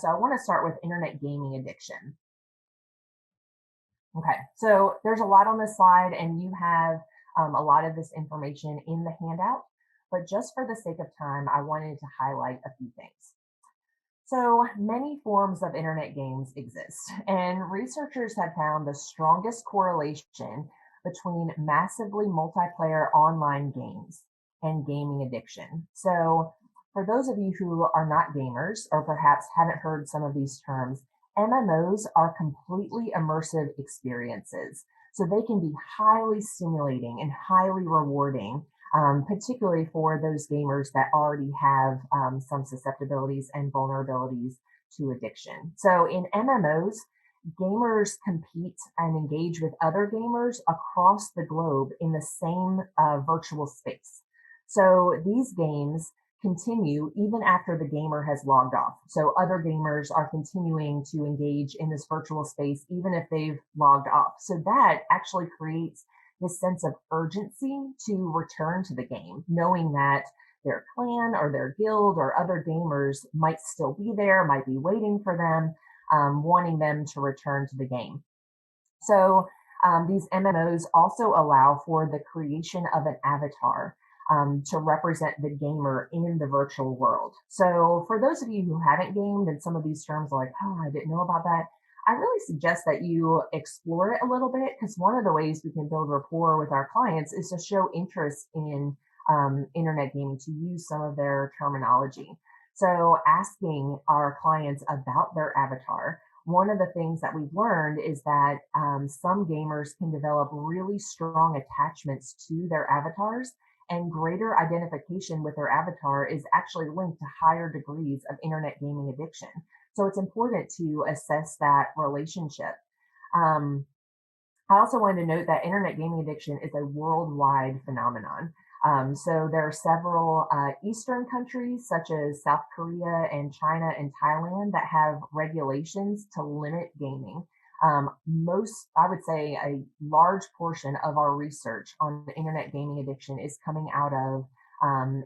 So I want to start with internet gaming addiction. Okay, so there's a lot on this slide, and you have a lot of this information in the handout. But just for the sake of time, I wanted to highlight a few things. So many forms of internet games exist, and researchers have found the strongest correlation between massively multiplayer online games and gaming addiction. So, for those of you who are not gamers or perhaps haven't heard some of these terms, MMOs are completely immersive experiences. So, they can be highly stimulating and highly rewarding, particularly for those gamers that already have some susceptibilities and vulnerabilities to addiction. So in MMOs, gamers compete and engage with other gamers across the globe in the same virtual space. So these games continue even after the gamer has logged off. So other gamers are continuing to engage in this virtual space even if they've logged off. So that actually creates this sense of urgency to return to the game, knowing that their clan or their guild or other gamers might still be there, might be waiting for them, wanting them to return to the game. So these MMOs also allow for the creation of an avatar to represent the gamer in the virtual world. So for those of you who haven't gamed and some of these terms are like, oh, I didn't know about that, I really suggest that you explore it a little bit, because one of the ways we can build rapport with our clients is to show interest in internet gaming, to use some of their terminology. So asking our clients about their avatar. One of the things that we've learned is that some gamers can develop really strong attachments to their avatars, and greater identification with their avatar is actually linked to higher degrees of internet gaming addiction. So it's important to assess that relationship. I also wanted to note that internet gaming addiction is a worldwide phenomenon. So there are several Eastern countries, such as South Korea and China and Thailand, that have regulations to limit gaming. I would say a large portion of our research on internet gaming addiction is coming out of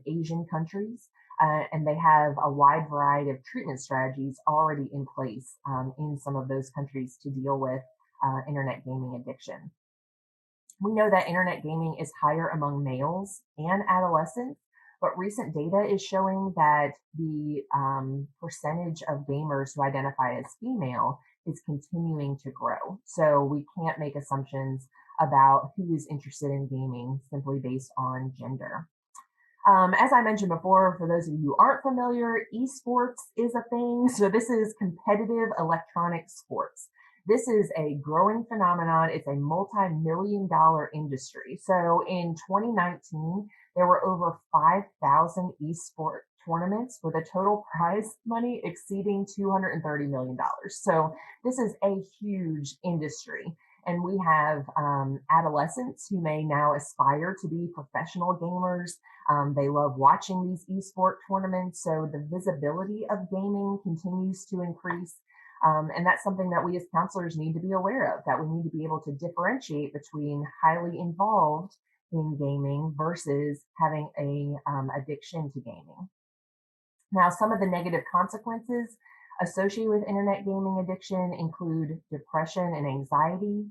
Asian countries. And they have a wide variety of treatment strategies already in place in some of those countries to deal with internet gaming addiction. We know that internet gaming is higher among males and adolescents, but recent data is showing that the percentage of gamers who identify as female is continuing to grow. So we can't make assumptions about who is interested in gaming simply based on gender. As I mentioned before, for those of you who aren't familiar, esports is a thing. So this is competitive electronic sports. This is a growing phenomenon. It's a multi-million-dollar industry. So in 2019, there were over 5,000 esport tournaments with a total prize money exceeding $230 million. So this is a huge industry. And we have adolescents who may now aspire to be professional gamers. They love watching these esport tournaments. So the visibility of gaming continues to increase. And that's something that we as counselors need to be aware of, that we need to be able to differentiate between highly involved in gaming versus having a addiction to gaming. Now, some of the negative consequences associated with internet gaming addiction include depression and anxiety,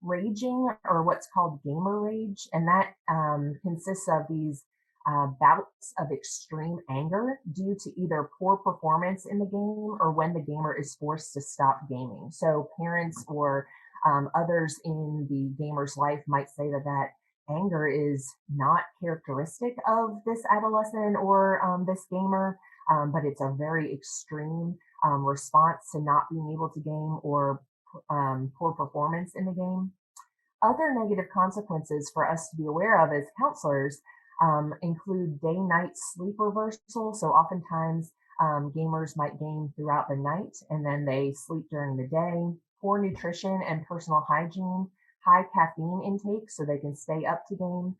raging, or what's called gamer rage, and that consists of these bouts of extreme anger due to either poor performance in the game or when the gamer is forced to stop gaming. So parents or others in the gamer's life might say that anger is not characteristic of this adolescent or this gamer, but it's a very extreme response to not being able to game or poor performance in the game. Other negative consequences for us to be aware of as counselors include day-night sleep reversal. So oftentimes gamers might game throughout the night and then they sleep during the day. Poor nutrition and personal hygiene, high caffeine intake so they can stay up to game.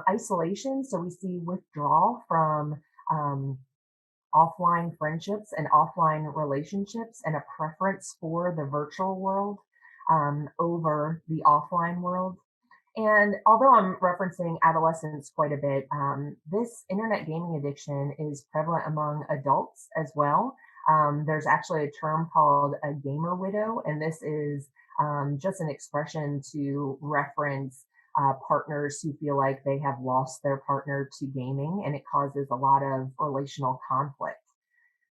Isolation, so we see withdrawal from offline friendships and offline relationships, and a preference for the virtual world over the offline world. And although I'm referencing adolescents quite a bit, this internet gaming addiction is prevalent among adults as well. There's actually a term called a gamer widow, and this is just an expression to reference partners who feel like they have lost their partner to gaming, and it causes a lot of relational conflict.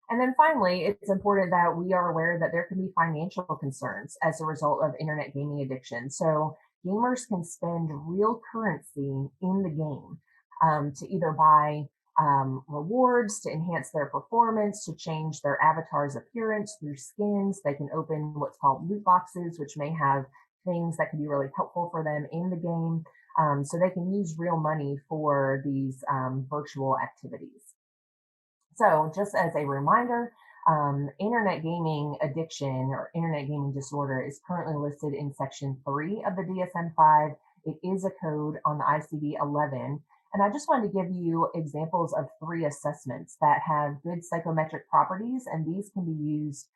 And then finally, it's important that we are aware that there can be financial concerns as a result of internet gaming addiction. So gamers can spend real currency in the game to either buy rewards to enhance their performance, to change their avatar's appearance through skins. They can open what's called loot boxes, which may have things that can be really helpful for them in the game. So they can use real money for these virtual activities. So just as a reminder, internet gaming addiction or internet gaming disorder is currently listed in section 3 of the DSM-5. It is a code on the ICD-11. And I just wanted to give you examples of 3 assessments that have good psychometric properties, and these can be used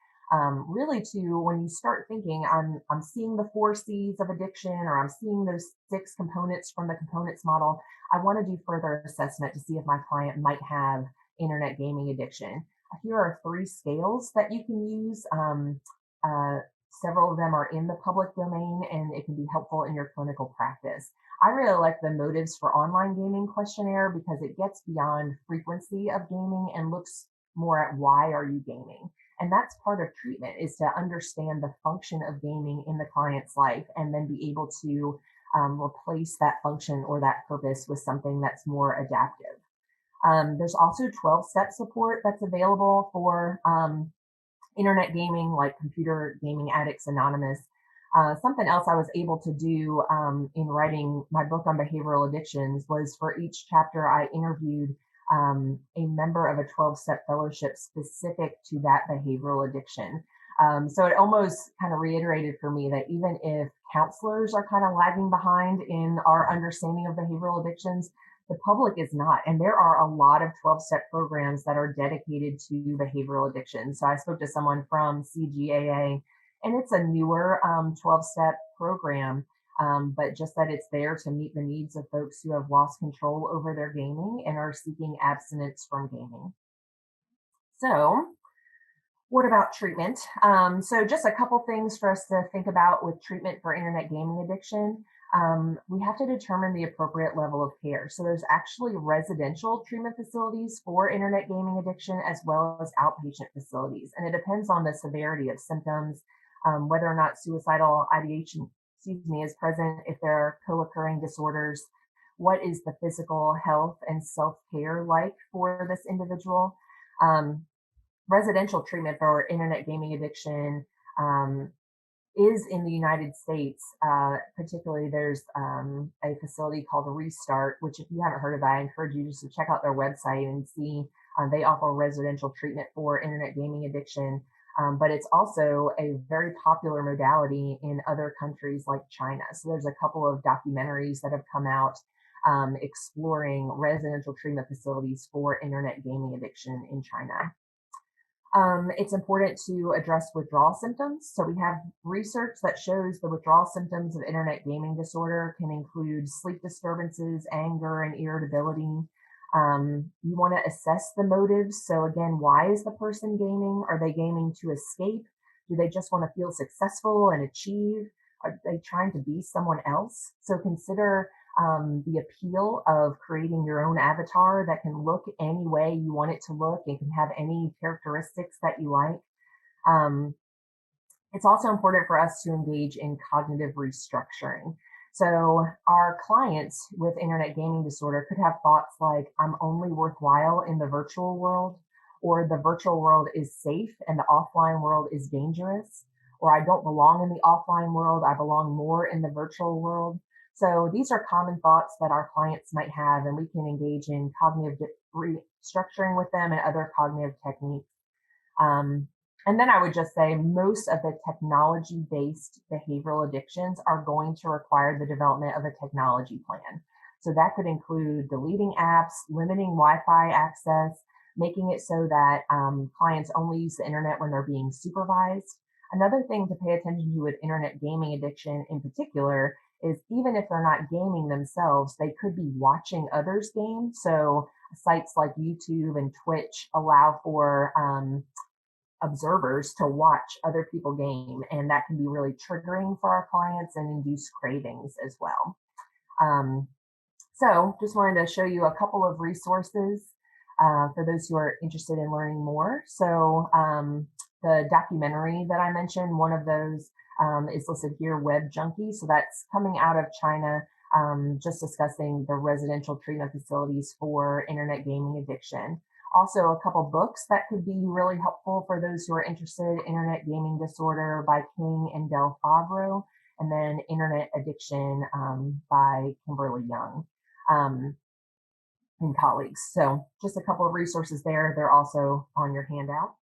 really to, when you start thinking, I'm seeing the 4 C's of addiction, or I'm seeing those 6 components from the components model. I want to do further assessment to see if my client might have internet gaming addiction. Here are 3 scales that you can use. Several of them are in the public domain, and it can be helpful in your clinical practice. I really like the motives for online gaming questionnaire because it gets beyond frequency of gaming and looks more at why are you gaming. And that's part of treatment, is to understand the function of gaming in the client's life and then be able to replace that function or that purpose with something that's more adaptive. There's also 12-step support that's available for internet gaming, like Computer Gaming Addicts Anonymous. Something else I was able to do in writing my book on behavioral addictions was, for each chapter, I interviewed a member of a 12-step fellowship specific to that behavioral addiction. So it almost kind of reiterated for me that even if counselors are kind of lagging behind in our understanding of behavioral addictions, the public is not. And there are a lot of 12-step programs that are dedicated to behavioral addiction. So I spoke to someone from CGAA, and it's a newer 12-step program, but just that it's there to meet the needs of folks who have lost control over their gaming and are seeking abstinence from gaming. So what about treatment? So just a couple things for us to think about with treatment for internet gaming addiction. We have to determine the appropriate level of care. So there's actually residential treatment facilities for internet gaming addiction, as well as outpatient facilities. And it depends on the severity of symptoms, whether or not suicidal ideation, is present, if there are co-occurring disorders, what is the physical health and self-care like for this individual. Residential treatment for internet gaming addiction is in the United States. Particularly, there's a facility called Restart, which, if you haven't heard of that, I encourage you just to check out their website and see. They offer residential treatment for internet gaming addiction, but it's also a very popular modality in other countries like China. So there's a couple of documentaries that have come out exploring residential treatment facilities for internet gaming addiction in China. It's important to address withdrawal symptoms. So we have research that shows the withdrawal symptoms of internet gaming disorder can include sleep disturbances, anger, and irritability. You want to assess the motives. So again, why is the person gaming? Are they gaming to escape? Do they just want to feel successful and achieve? Are they trying to be someone else? So consider the appeal of creating your own avatar that can look any way you want it to look and can have any characteristics that you like. It's also important for us to engage in cognitive restructuring. So our clients with internet gaming disorder could have thoughts like, I'm only worthwhile in the virtual world, or the virtual world is safe and the offline world is dangerous, or I don't belong in the offline world, I belong more in the virtual world. So these are common thoughts that our clients might have, and we can engage in cognitive restructuring with them and other cognitive techniques. And then I would just say most of the technology-based behavioral addictions are going to require the development of a technology plan. So that could include deleting apps, limiting Wi-Fi access, making it so that clients only use the internet when they're being supervised. Another thing to pay attention to with internet gaming addiction in particular is, even if they're not gaming themselves, they could be watching others game. So sites like YouTube and Twitch allow for observers to watch other people game, and that can be really triggering for our clients and induce cravings as well. Um, so just wanted to show you a couple of resources for those who are interested in learning more. So the documentary that I mentioned, one of those is listed here, Web Junkie. So that's coming out of China, just discussing the residential treatment facilities for internet gaming addiction. Also, a couple books that could be really helpful for those who are interested: Internet Gaming Disorder by King and Del Favreau, and then Internet Addiction by Kimberly Young and colleagues. So just a couple of resources there. They're also on your handout.